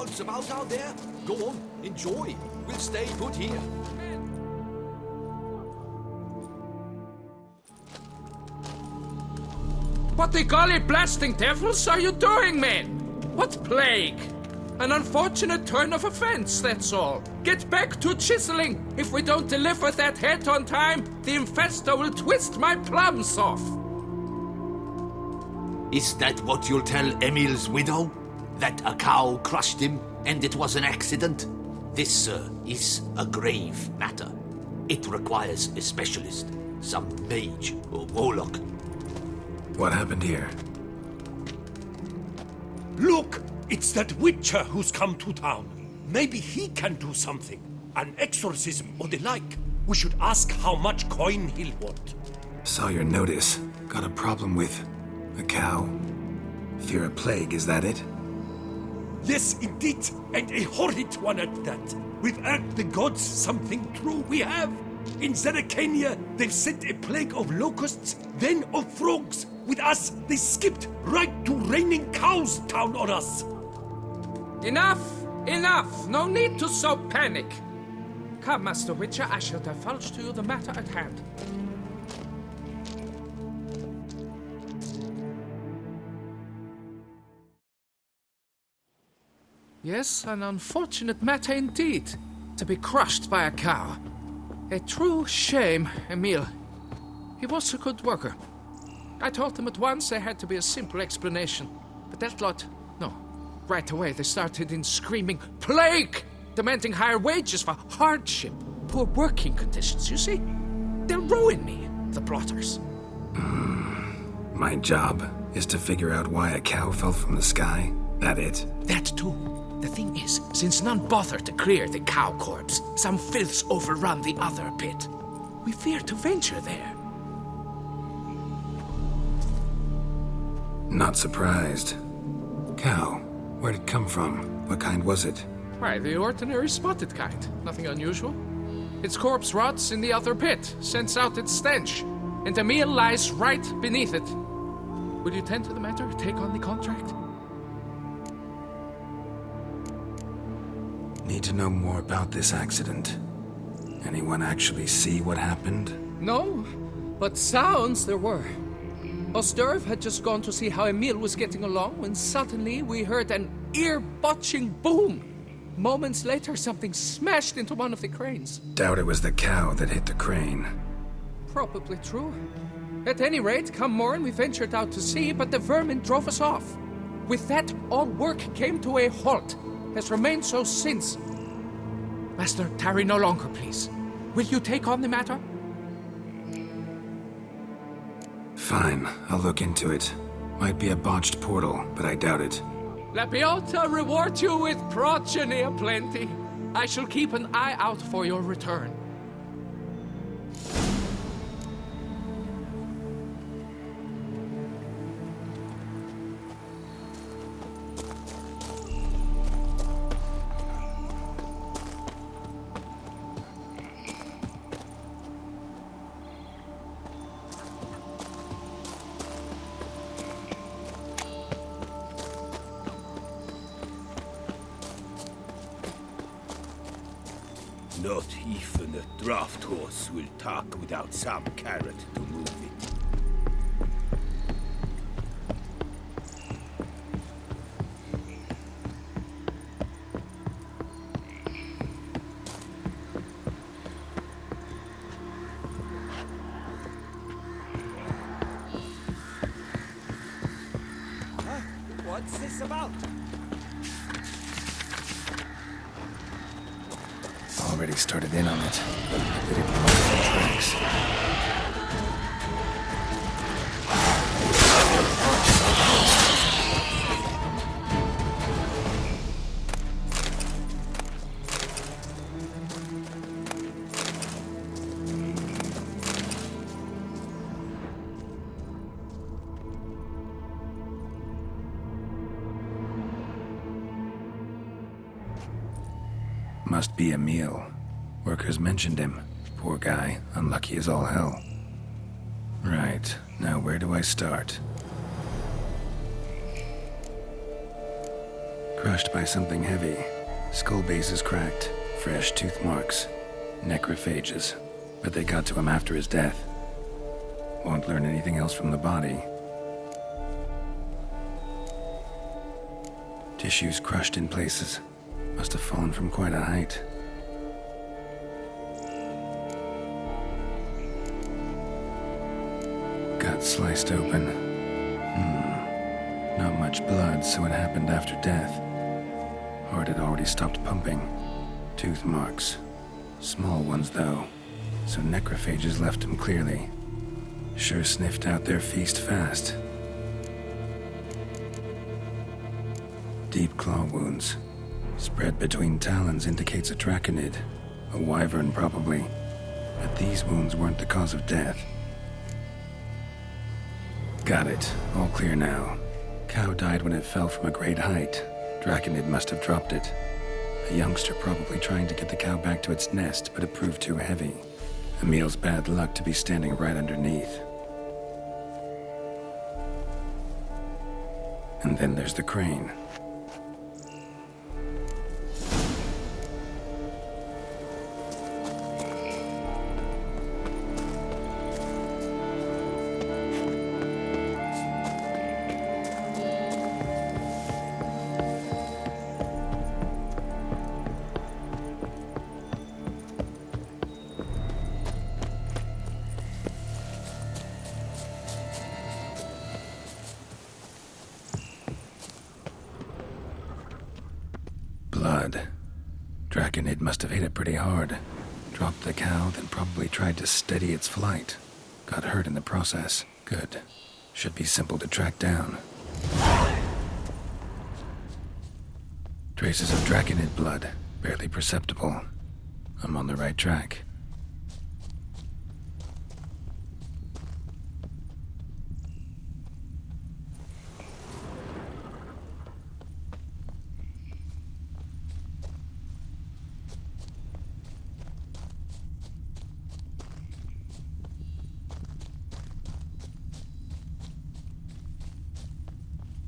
gods about out there? Go on, enjoy. We'll stay put here. What the golly blasting devils are you doing, men? What plague? An unfortunate turn of offense, that's all. Get back to chiseling. If we don't deliver that head on time, the infestor will twist my plums off. Is that what you'll tell Emil's widow? That a cow crushed him and it was an accident? This, sir, is a grave matter. It requires a specialist, some mage or warlock. What happened here? Look! It's that witcher who's come to town. Maybe he can do something. An exorcism or the like. We should ask how much coin he'll want. Saw your notice. Got a problem with a cow. Fear a plague, is that it? Yes, indeed. And a horrid one at that. We've earned the gods something true we have. In Zeracania, they've sent a plague of locusts, then of frogs. With us, they skipped right to raining cows down on us. Enough! Enough! No need to so panic. Come, Master Witcher, I shall divulge to you the matter at hand. Yes, an unfortunate matter indeed, to be crushed by a cow. A true shame, Emil. He was a good worker. I told them at once there had to be a simple explanation, but that lot, no. Right away they started in screaming, "Plague!" demanding higher wages for hardship, poor working conditions, you see? They'll ruin me, the plotters. My job is to figure out why a cow fell from the sky. That it? That too. The thing is, since none bothered to clear the cow corpse, some filths overrun the other pit. We fear to venture there. Not surprised. Cow. Where'd it come from? What kind was it? Why, the ordinary spotted kind. Nothing unusual. Its corpse rots in the other pit, sends out its stench, and Emil lies right beneath it. Will you tend to the matter, take on the contract? Need to know more about this accident. Anyone actually see what happened? No, but sounds there were. Osturv had just gone to see how Emil was getting along when suddenly we heard an ear-botching boom. Moments later, something smashed into one of the cranes. Doubt it was the cow that hit the crane. Probably true. At any rate, come morn, we ventured out to sea, but the vermin drove us off. With that, all work came to a halt. Has remained so since. Master, tarry no longer, please. Will you take on the matter? Fine, I'll look into it. Might be a botched portal, but I doubt it. La Biota reward you with progeny aplenty. I shall keep an eye out for your return. Not even a draft horse will talk without some carrot to move it. What's this about? Already started in on it. Did it multiple tracks. Must be Emil. Workers mentioned him. Poor guy, unlucky as all hell. Right, now where do I start? Crushed by something heavy. Skull base is cracked. Fresh tooth marks. Necrophages. But they got to him after his death. Won't learn anything else from the body. Tissues crushed in places. Must have fallen from quite a height. Gut sliced open. Not much blood, so it happened after death. Heart had already stopped pumping. Tooth marks. Small ones, though. So necrophages left him clearly. Sure sniffed out their feast fast. Deep claw wounds. Spread between talons indicates a draconid. A wyvern, probably. But these wounds weren't the cause of death. Got it. All clear now. Cow died when it fell from a great height. Draconid must have dropped it. A youngster probably trying to get the cow back to its nest, but it proved too heavy. Emil's bad luck to be standing right underneath. And then there's the crane. Blood. Draconid must have hit it pretty hard. Dropped the cow, then probably tried to steady its flight. Got hurt in the process. Good. Should be simple to track down. Traces of Draconid blood. Barely perceptible. I'm on the right track.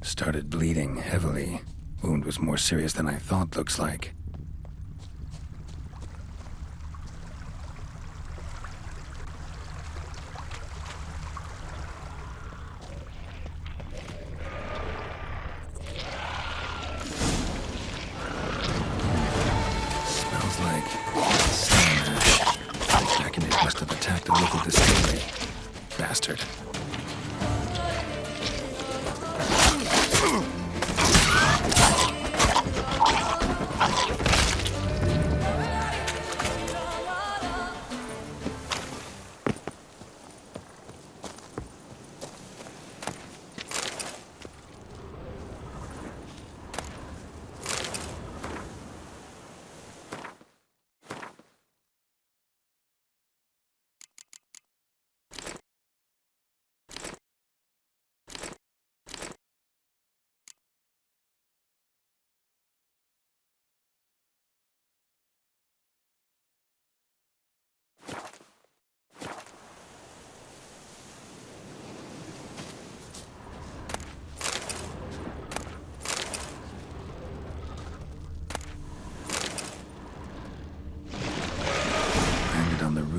Started bleeding heavily. Wound was more serious than I thought, looks like. Smells like slime ash. The Draconid must have attacked a local distillery. Bastard.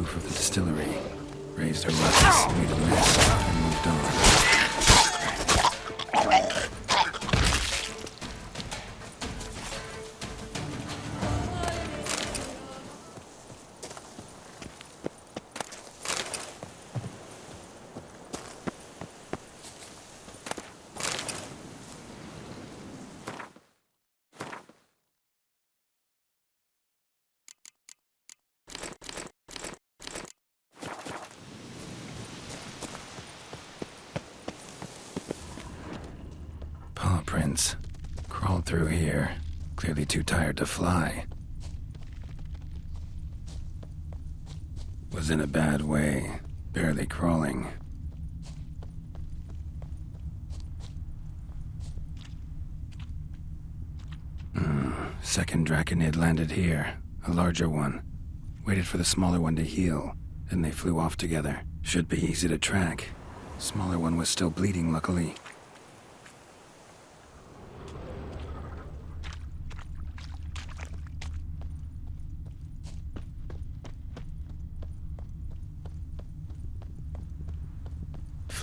Of the distillery, raised her ruckus, made a mess, and moved on. Paw prints. Crawled through here. Clearly too tired to fly. Was in a bad way. Barely crawling. Second Draconid landed here. A larger one. Waited for the smaller one to heal. Then they flew off together. Should be easy to track. Smaller one was still bleeding, luckily.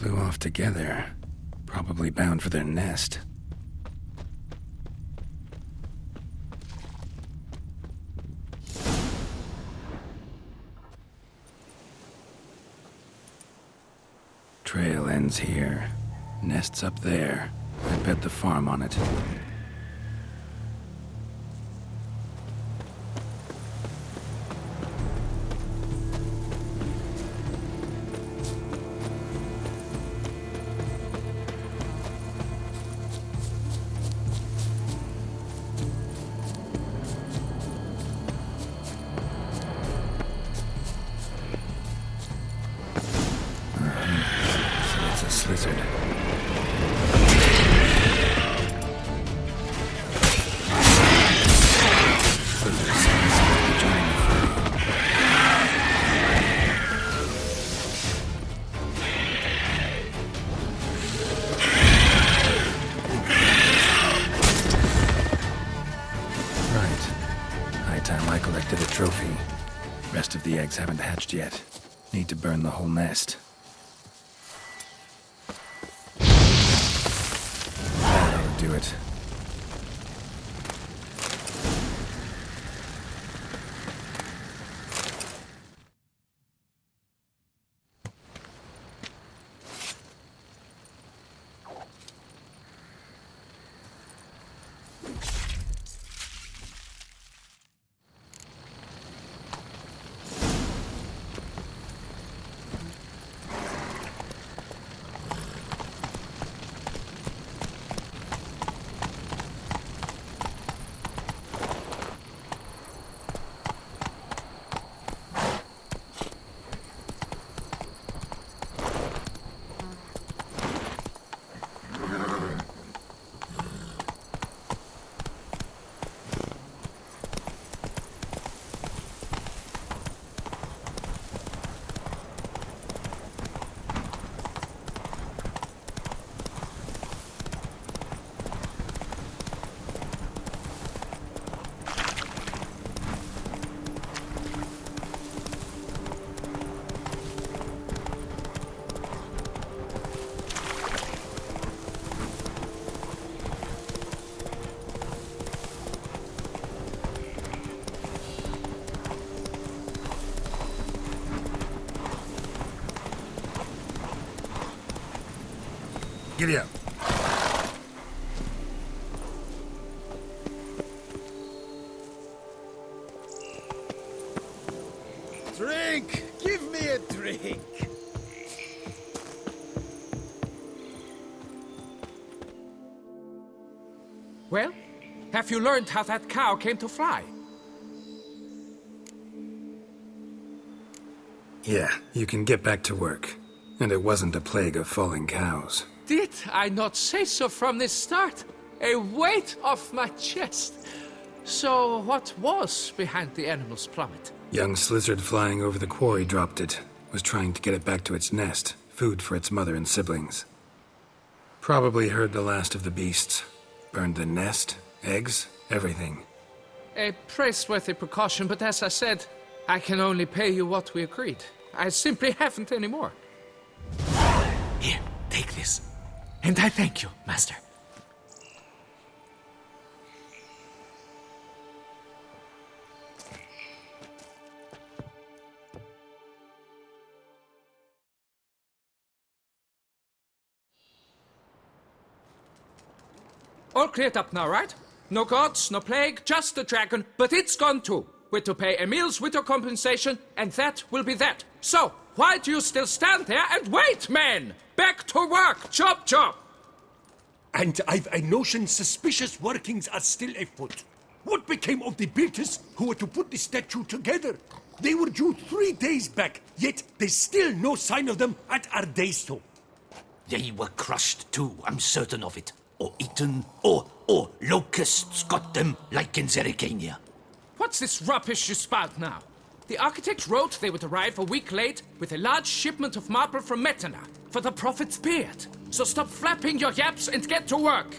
Flew off together. Probably bound for their nest. Trail ends here. Nest's up there. I bet the farm on it. Lizard. I collected a trophy. Rest of the eggs haven't hatched yet. Need to burn the whole nest. That'll do it. Giddy up. Drink! Give me a drink! Well, have you learned how that cow came to fly? Yeah, you can get back to work. And it wasn't a plague of falling cows. Did I not say so from the start? A weight off my chest. So what was behind the animal's plummet? Young lizard flying over the quarry dropped it. Was trying to get it back to its nest. Food for its mother and siblings. Probably heard the last of the beasts. Burned the nest, eggs, everything. A praiseworthy precaution, but as I said, I can only pay you what we agreed. I simply haven't any more. Here, take this. And I thank you, Master. All cleared up now, right? No gods, no plague, just the dragon, but it's gone too. We're to pay Emil's widow compensation, and that will be that. So, why do you still stand there and wait, men? Back to work! Chop, chop! And I've a notion suspicious workings are still afoot. What became of the builders who were to put the statue together? They were due 3 days back, yet there's still no sign of them at our Ardeisto. They were crushed too, I'm certain of it. Or eaten, or locusts got them, like in Zerikania. What's this rubbish you spout now? The architect wrote they would arrive a week late with a large shipment of marble from Metana for the prophet's beard. So stop flapping your yaps and get to work.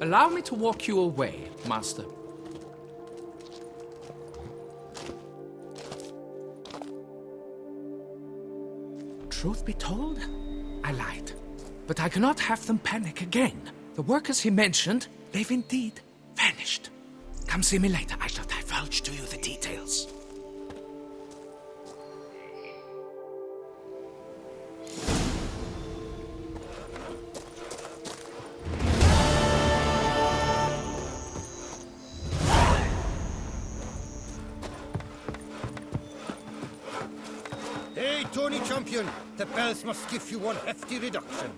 Allow me to walk you away, Master. Truth be told, I lied. But I cannot have them panic again. The workers he mentioned, they've indeed vanished. Come see me later. I shall divulge to you the details. Hey, Tony Champion, the bells must give you one hefty reduction.